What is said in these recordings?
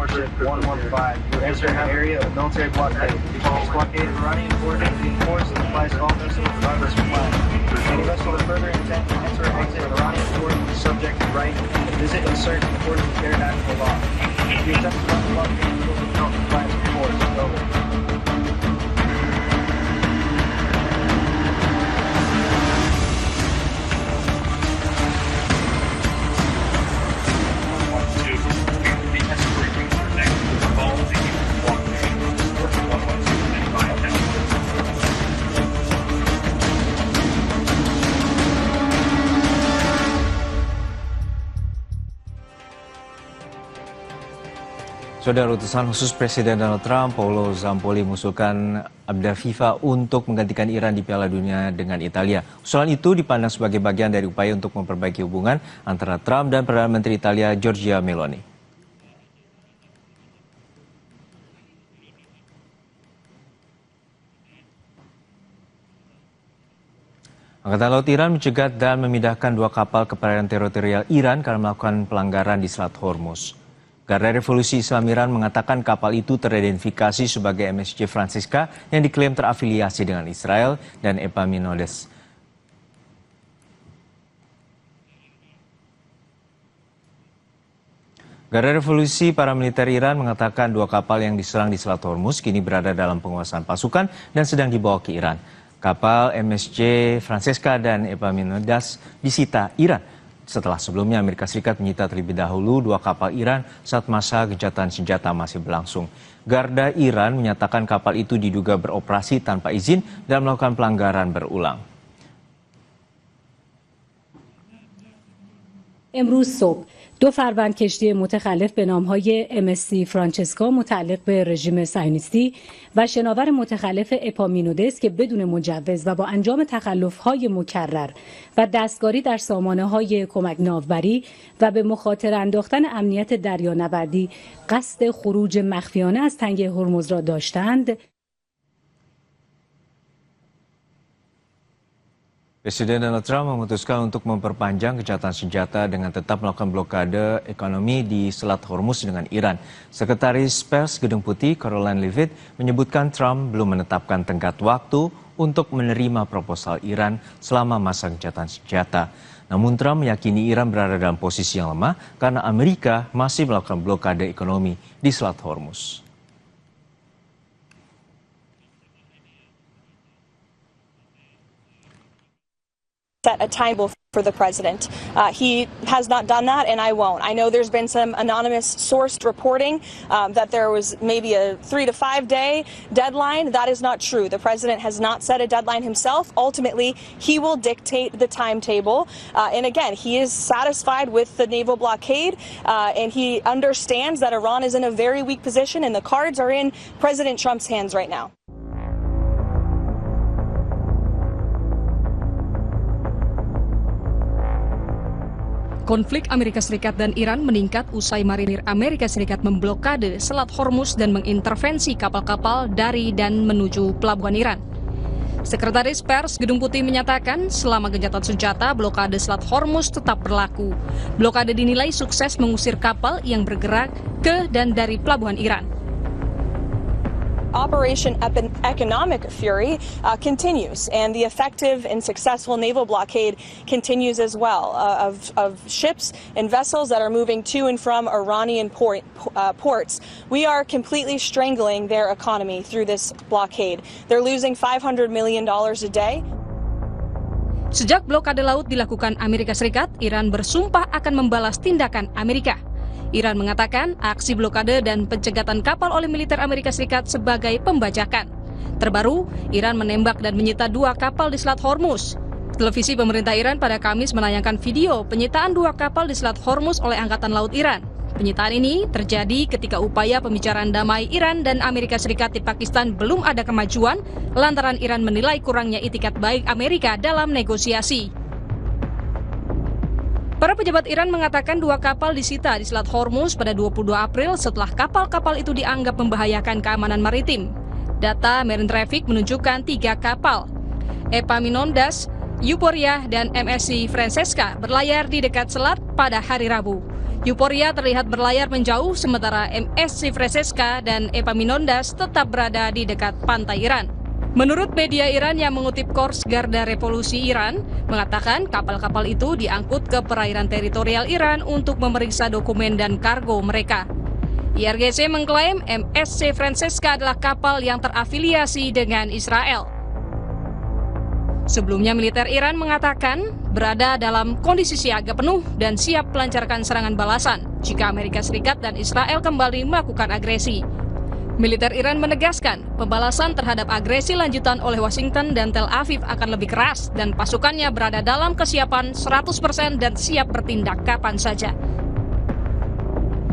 Warship 115 would enter an area of military blockade. This blockade of Iranian forces is enforced and applies to all vessels regardless of flag. Any vessel with further intent to enter or exit Iranian port is subject to right to visit and search in accordance with international law. If you attempt to run the blockade, you will be held in compliance with force. Over. Saudara, utusan khusus Presiden Donald Trump, Paolo Zampolli, mengusulkan Abda FIFA untuk menggantikan Iran di Piala Dunia dengan Italia. Usulan itu dipandang sebagai bagian dari upaya untuk memperbaiki hubungan antara Trump dan Perdana Menteri Italia Giorgia Meloni. Angkatan Laut Iran mencegat dan memindahkan 2 kapal ke perairan teritorial Iran karena melakukan pelanggaran di Selat Hormuz. Garda Revolusi Islam Iran mengatakan kapal itu teridentifikasi sebagai MSC Francisca yang diklaim terafiliasi dengan Israel dan Epaminondas. Garda Revolusi Paramiliter Iran mengatakan 2 kapal yang diserang di Selat Hormuz kini berada dalam penguasaan pasukan dan sedang dibawa ke Iran. Kapal MSC Francisca dan Epaminondas disita Iran setelah sebelumnya Amerika Serikat menyita terlebih dahulu 2 kapal Iran saat masa gencatan senjata masih berlangsung. Garda Iran menyatakan kapal itu diduga beroperasi tanpa izin dan melakukan pelanggaran berulang. امروز صبح 2 فروند کشتی متخلف به نامهای MSC فرانچسکا متعلق به رژیم صهیونیستی و شناور متخلف اپامینودس که بدون مجوز و با انجام تخلف‌های مکرر و دستکاری در سامانه‌های کمک ناوبری و به مخاطره انداختن امنیت دریانوردی قصد خروج مخفیانه از تنگه هرمز را داشتند. Presiden Donald Trump memutuskan untuk memperpanjang gencatan senjata dengan tetap melakukan blokade ekonomi di Selat Hormuz dengan Iran. Sekretaris Pers Gedung Putih Karoline Leavitt menyebutkan Trump belum menetapkan tenggat waktu untuk menerima proposal Iran selama masa gencatan senjata. Namun Trump meyakini Iran berada dalam posisi yang lemah karena Amerika masih melakukan blokade ekonomi di Selat Hormuz. Set a timetable for the president. He has not done that, and I won't. I know there's been some anonymous sourced reporting that there was maybe a 3 to 5 day deadline. That is not true. The president has not set a deadline himself. Ultimately, he will dictate the timetable. And again, he is satisfied with the naval blockade, and he understands that Iran is in a very weak position, and the cards are in President Trump's hands right now. Konflik Amerika Serikat dan Iran meningkat usai marinir Amerika Serikat memblokade Selat Hormuz dan mengintervensi kapal-kapal dari dan menuju pelabuhan Iran. Sekretaris Pers Gedung Putih menyatakan selama gencatan senjata, blokade Selat Hormuz tetap berlaku. Blokade dinilai sukses mengusir kapal yang bergerak ke dan dari pelabuhan Iran. Operation Economic Fury continues, and the effective and successful naval blockade continues as well of ships and vessels that are moving to and from Iranian ports. We are completely strangling their economy through this blockade. They're losing $500 million a day. Sejak blokade laut dilakukan Amerika Serikat, Iran bersumpah akan membalas tindakan Amerika. Iran mengatakan aksi blokade dan pencegatan kapal oleh militer Amerika Serikat sebagai pembajakan. Terbaru, Iran menembak dan menyita 2 kapal di Selat Hormuz. Televisi pemerintah Iran pada Kamis menayangkan video penyitaan 2 kapal di Selat Hormuz oleh Angkatan Laut Iran. Penyitaan ini terjadi ketika upaya pembicaraan damai Iran dan Amerika Serikat di Pakistan belum ada kemajuan lantaran Iran menilai kurangnya itikat baik Amerika dalam negosiasi. Para pejabat Iran mengatakan 2 kapal disita di Selat Hormuz pada 22 April setelah kapal-kapal itu dianggap membahayakan keamanan maritim. Data Marine Traffic menunjukkan 3 kapal, Epaminondas, Euphoria, dan MSC Francisca berlayar di dekat selat pada hari Rabu. Euforia terlihat berlayar menjauh sementara MSC Francesca dan Epaminondas tetap berada di dekat pantai Iran. Menurut media Iran yang mengutip Korps Garda Revolusi Iran, mengatakan kapal-kapal itu diangkut ke perairan teritorial Iran untuk memeriksa dokumen dan kargo mereka. IRGC mengklaim MSC Francesca adalah kapal yang terafiliasi dengan Israel. Sebelumnya militer Iran mengatakan berada dalam kondisi siaga penuh dan siap melancarkan serangan balasan jika Amerika Serikat dan Israel kembali melakukan agresi. Militer Iran menegaskan pembalasan terhadap agresi lanjutan oleh Washington dan Tel Aviv akan lebih keras dan pasukannya berada dalam kesiapan 100% dan siap bertindak kapan saja.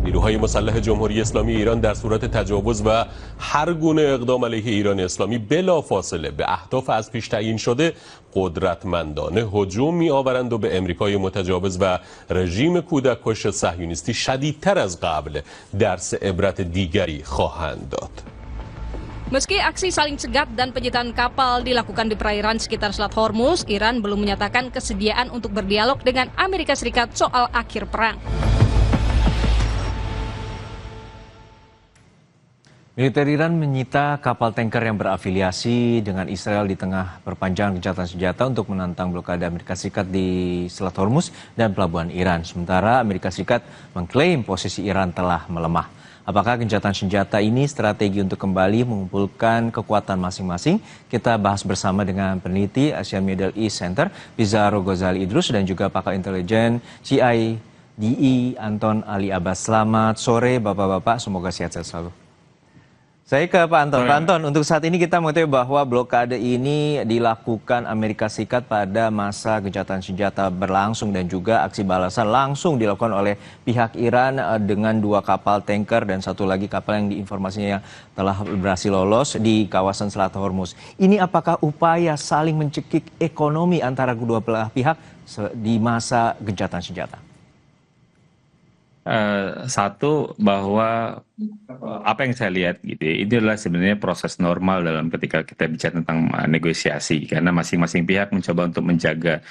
نیروهای مسلح جمهوری اسلامی ایران در صورت تجاوز و هر گونه اقدام علیه ایران اسلامی بلافاصله به اهداف از پیش تعیین شده قدرتمندانه هجوم می‌آورند و به امریکای متجاوز و رژیم کودککش صهیونیستی شدیدتر از قبل درس عبرت دیگری خواهند داد. Meski aksi saling cegat dan penyitaan kapal dilakukan di perairan sekitar Selat Hormuz, Iran belum menyatakan kesediaan untuk berdialog dengan Amerika Serikat soal akhir perang. Militer Iran menyita kapal tanker yang berafiliasi dengan Israel di tengah perpanjangan gencatan senjata untuk menantang blokade Amerika Serikat di Selat Hormuz dan pelabuhan Iran. Sementara Amerika Serikat mengklaim posisi Iran telah melemah. Apakah gencatan senjata ini strategi untuk kembali mengumpulkan kekuatan masing-masing? Kita bahas bersama dengan peneliti Asian Middle East Center, Pizarro Ghazali Idrus, dan juga pakar intelijen CIDE Anton Ali Abbas. Selamat sore Bapak-Bapak, semoga sehat-sehat selalu. Saya ke Pak Anton. Pak Anton, untuk saat ini kita mengetahui bahwa blokade ini dilakukan Amerika Serikat pada masa gencatan senjata berlangsung dan juga aksi balasan langsung dilakukan oleh pihak Iran dengan 2 kapal tanker dan 1 lagi kapal yang informasinya yang telah berhasil lolos di kawasan Selat Hormuz. Ini apakah upaya saling mencekik ekonomi antara kedua belah pihak di masa gencatan senjata? Satu, bahwa apa yang saya lihat gitu ya, itu adalah sebenarnya proses normal dalam ketika kita bicara tentang negosiasi, karena masing-masing pihak mencoba untuk menjaga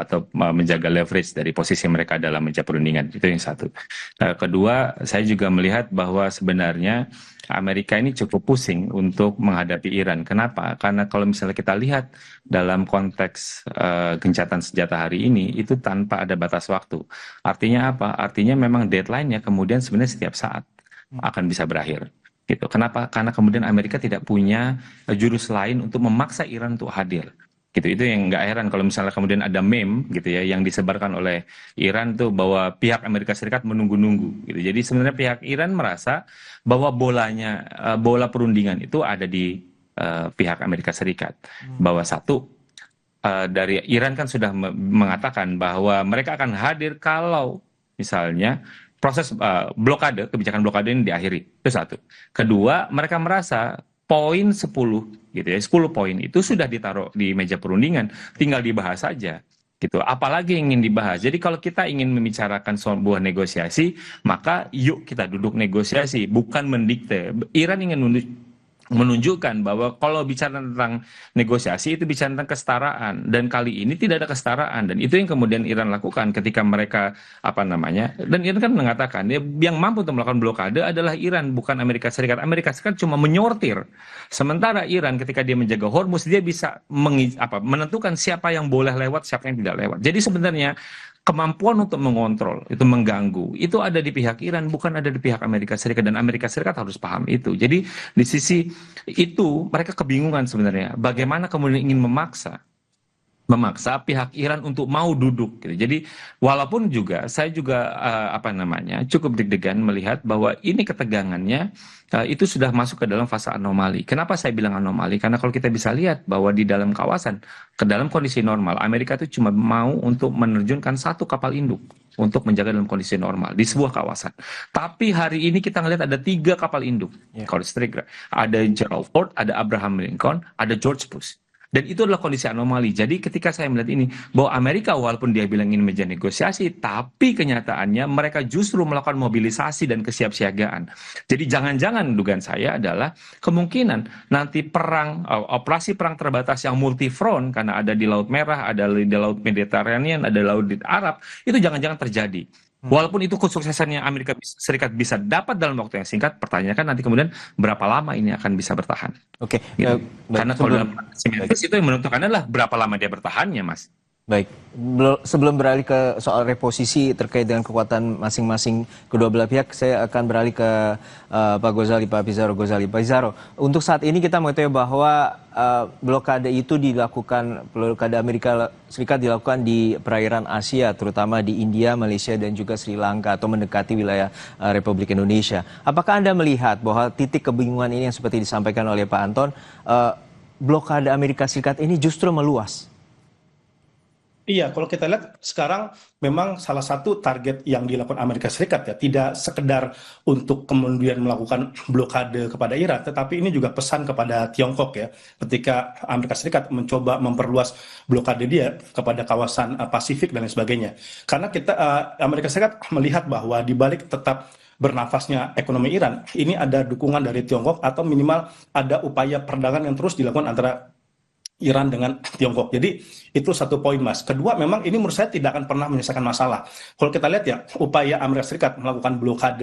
atau menjaga leverage dari posisi mereka dalam meja perundingan. Itu yang satu. Kedua, saya juga melihat bahwa sebenarnya Amerika ini cukup pusing untuk menghadapi Iran. Kenapa? Karena kalau misalnya kita lihat dalam konteks gencatan senjata hari ini, itu tanpa ada batas waktu. Artinya apa? Artinya memang deadline-nya kemudian sebenarnya setiap saat akan bisa berakhir. Gitu. Kenapa? Karena kemudian Amerika tidak punya jurus lain untuk memaksa Iran untuk hadir. Gitu. Itu yang nggak heran kalau misalnya kemudian ada meme gitu ya yang disebarkan oleh Iran tuh bahwa pihak Amerika Serikat menunggu-nunggu gitu. Jadi sebenarnya pihak Iran merasa bahwa bola perundingan itu ada di pihak Amerika Serikat. Bahwa satu, dari Iran kan sudah mengatakan bahwa mereka akan hadir kalau misalnya proses blokade, kebijakan blokade ini diakhiri. Itu satu. Kedua, mereka merasa poin 10 gitu ya, 10 poin itu sudah ditaruh di meja perundingan, tinggal dibahas saja gitu. Apalagi yang ingin dibahas. Jadi kalau kita ingin membicarakan sebuah negosiasi, maka yuk kita duduk negosiasi, bukan mendikte. Iran ingin menunjukkan bahwa kalau bicara tentang negosiasi itu bicara tentang kesetaraan, dan kali ini tidak ada kesetaraan, dan itu yang kemudian Iran lakukan ketika mereka dan Iran kan mengatakan yang mampu untuk melakukan blokade adalah Iran, bukan Amerika Serikat. Amerika Serikat cuma menyortir, sementara Iran ketika dia menjaga Hormuz dia bisa menentukan siapa yang boleh lewat, siapa yang tidak lewat. Jadi sebenarnya kemampuan untuk mengontrol, itu mengganggu, itu ada di pihak Iran, bukan ada di pihak Amerika Serikat, dan Amerika Serikat harus paham itu. Jadi di sisi itu mereka kebingungan sebenarnya, bagaimana kemudian ingin memaksa pihak Iran untuk mau duduk gitu. Jadi walaupun juga saya juga cukup deg-degan melihat bahwa ini ketegangannya itu sudah masuk ke dalam fase anomali. Kenapa saya bilang anomali? Karena kalau kita bisa lihat bahwa di dalam kawasan, ke dalam kondisi normal, Amerika itu cuma mau untuk menerjunkan 1 kapal induk untuk menjaga dalam kondisi normal di sebuah kawasan. Tapi hari ini kita ngelihat ada 3 kapal induk. Ada Gerald Ford, ada Abraham Lincoln, ada George Bush. Dan itu adalah kondisi anomali. Jadi ketika saya melihat ini, bahwa Amerika walaupun dia bilang ingin meja negosiasi, tapi kenyataannya mereka justru melakukan mobilisasi dan kesiapsiagaan. Jadi jangan-jangan dugaan saya adalah kemungkinan nanti operasi perang terbatas yang multifront, karena ada di Laut Merah, ada di Laut Mediterranean, ada Laut Arab, itu jangan-jangan terjadi. Walaupun itu kesuksesannya Amerika Serikat bisa dapat dalam waktu yang singkat, pertanyaannya kan nanti kemudian berapa lama ini akan bisa bertahan. Oke, Gitu. baik, Karena kalau dalam Memphis itu yang menentukan adalah berapa lama dia bertahannya, Mas. baik. Sebelum beralih ke soal reposisi terkait dengan kekuatan masing-masing kedua belah pihak, saya akan beralih ke Pak Ghazali, Pak Pizarro. Pak Pizarro, untuk saat ini kita mengetahui bahwa blokade itu blokade Amerika Serikat dilakukan di perairan Asia, terutama di India, Malaysia, dan juga Sri Lanka atau mendekati wilayah Republik Indonesia. Apakah Anda melihat bahwa titik kebingungan ini yang seperti disampaikan oleh Pak Anton, blokade Amerika Serikat ini justru meluas? Iya, kalau kita lihat sekarang memang salah satu target yang dilakukan Amerika Serikat ya, tidak sekedar untuk kemudian melakukan blokade kepada Iran, tetapi ini juga pesan kepada Tiongkok ya, ketika Amerika Serikat mencoba memperluas blokade dia kepada kawasan Pasifik dan lain sebagainya. Karena Amerika Serikat melihat bahwa di balik tetap bernafasnya ekonomi Iran, ini ada dukungan dari Tiongkok atau minimal ada upaya perdagangan yang terus dilakukan antara Iran dengan Tiongkok. Jadi itu satu poin, Mas. Kedua, memang ini menurut saya tidak akan pernah menyelesaikan masalah. Kalau kita lihat ya, upaya Amerika Serikat melakukan blokade